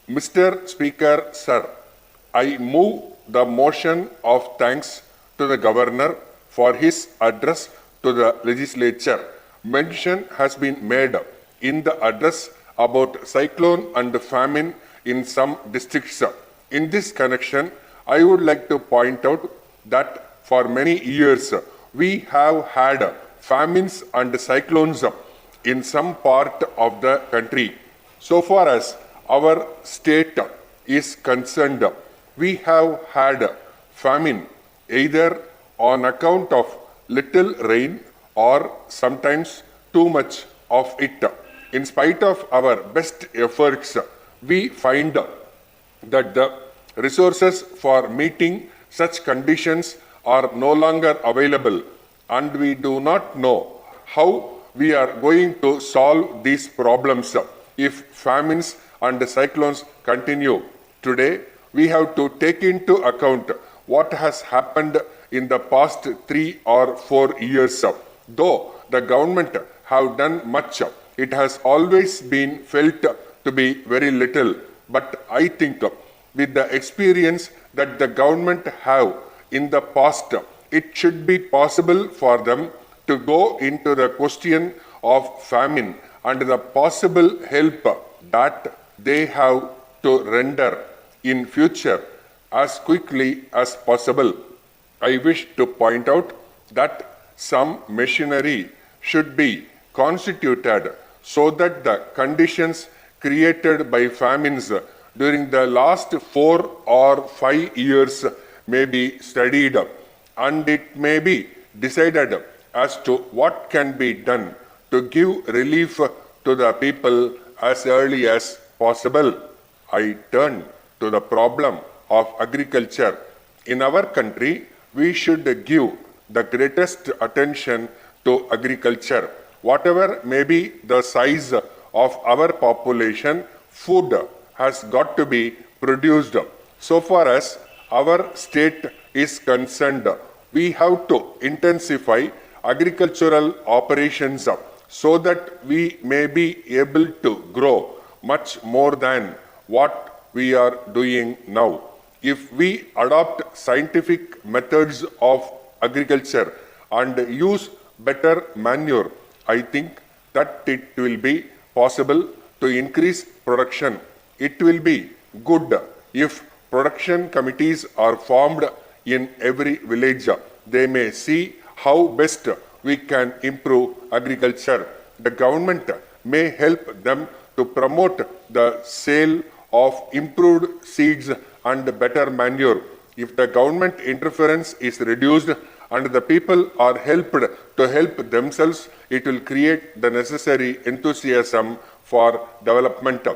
Mr. Speaker, sir, I move the motion of thanks to the Governor for his address to the legislature. Mention has been made in the address about cyclone and famine in some districts. In this connection, I would like to point out that for many years we have had famines and cyclones in some part of the country. So far as our state is concerned, we have had famine either on account of little rain or sometimes too much of it. In spite of our best efforts, we find that the resources for meeting such conditions are no longer available, and we do not know how we are going to solve these problems if famines and cyclones continue. Today, we have to take into account what has happened in the past 3 or 4 years. Though the government have done much, it has always been felt to be very little. But I think with the experience that the government have in the past, it should be possible for them to go into the question of famine and the possible help that they have to render in future as quickly as possible. I wish to point out that some machinery should be constituted so that the conditions created by famines during the last 4 or 5 years may be studied, and it may be decided as to what can be done to give relief to the people as early as possible. I turn to the problem of agriculture. In our country, we should give the greatest attention to agriculture. Whatever may be the size of our population, food has got to be produced. So far as our state is concerned, we have to intensify agricultural operations so that we may be able to grow much more than what we are doing now. If we adopt scientific methods of agriculture and use better manure, I think that it will be possible to increase production. It will be good if production committees are formed in every village. They may see how best we can improve agriculture. The government may help them to promote the sale of improved seeds and better manure. If the government interference is reduced and the people are helped to help themselves, it will create the necessary enthusiasm for development.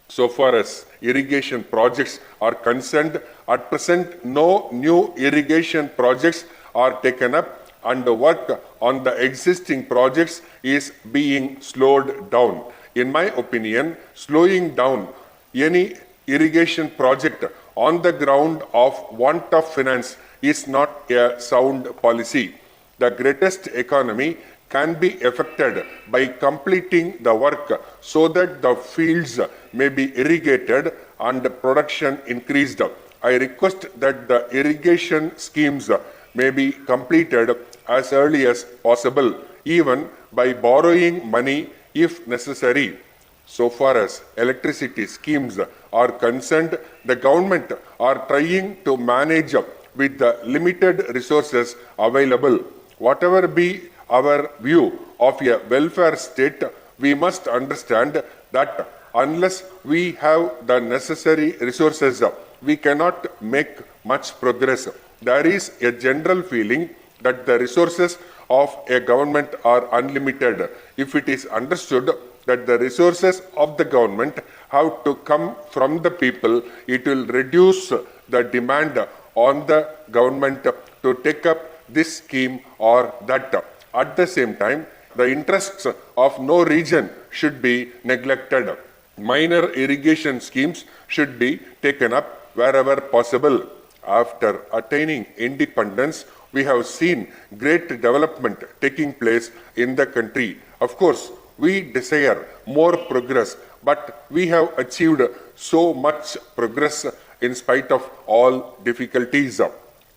So far as irrigation projects are concerned, at present no new irrigation projects are taken up, and the work on the existing projects is being slowed down. In my opinion, slowing down any irrigation project on the ground of want of finance is not a sound policy. The greatest economy can be effected by completing the work so that the fields may be irrigated and production increased. I request that the irrigation schemes may be completed as early as possible, even by borrowing money if necessary. So far as electricity schemes are concerned, the government are trying to manage with the limited resources available. Whatever be our view of a welfare state, we must understand that unless we have the necessary resources, we cannot make much progress. There is a general feeling that the resources of a government are unlimited. If it is understood that the resources of the government have to come from the people, it will reduce the demand on the government to take up this scheme or that. At the same time, the interests of no region should be neglected. Minor irrigation schemes should be taken up wherever possible. After attaining independence, we have seen great development taking place in the country. Of course, we desire more progress, but we have achieved so much progress in spite of all difficulties.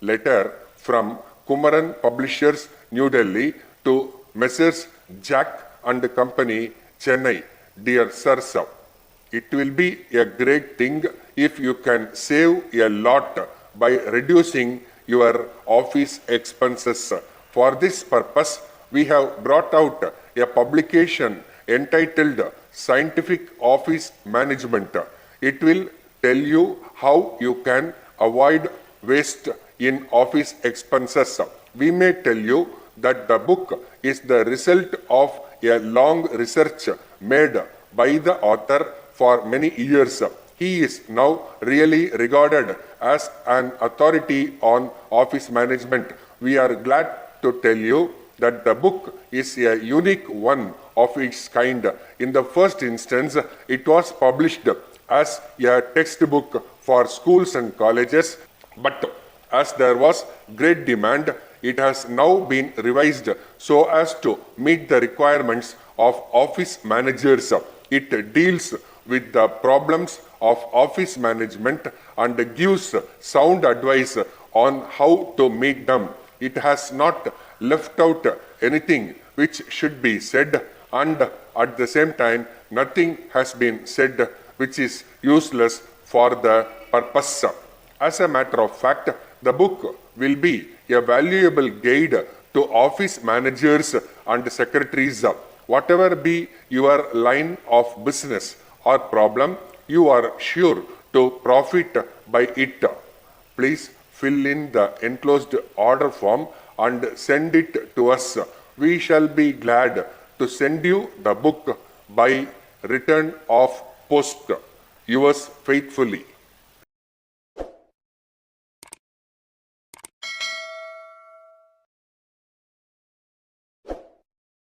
Letter from Kumaran Publishers, New Delhi to Messrs. Jack and Company, Chennai. Dear Sirs, it will be a great thing if you can save a lot by reducing your office expenses. For this purpose, we have brought out a publication entitled Scientific Office Management. It will tell you how you can avoid waste in office expenses. We may tell you that the book is the result of a long research made by the author for many years. He is now really regarded as an authority on office management. We are glad to tell you that the book is a unique one of its kind. In the first instance, it was published as a textbook for schools and colleges, but as there was great demand, it has now been revised so as to meet the requirements of office managers. It deals with the problems of office management and gives sound advice on how to meet them. It has not left out anything which should be said, and at the same time, nothing has been said which is useless for the purpose. As a matter of fact, the book will be a valuable guide to office managers and secretaries. Whatever be your line of business or problem, you are sure to profit by it. Please fill in the enclosed order form and send it to us. We shall be glad to send you the book by return of post. Yours faithfully.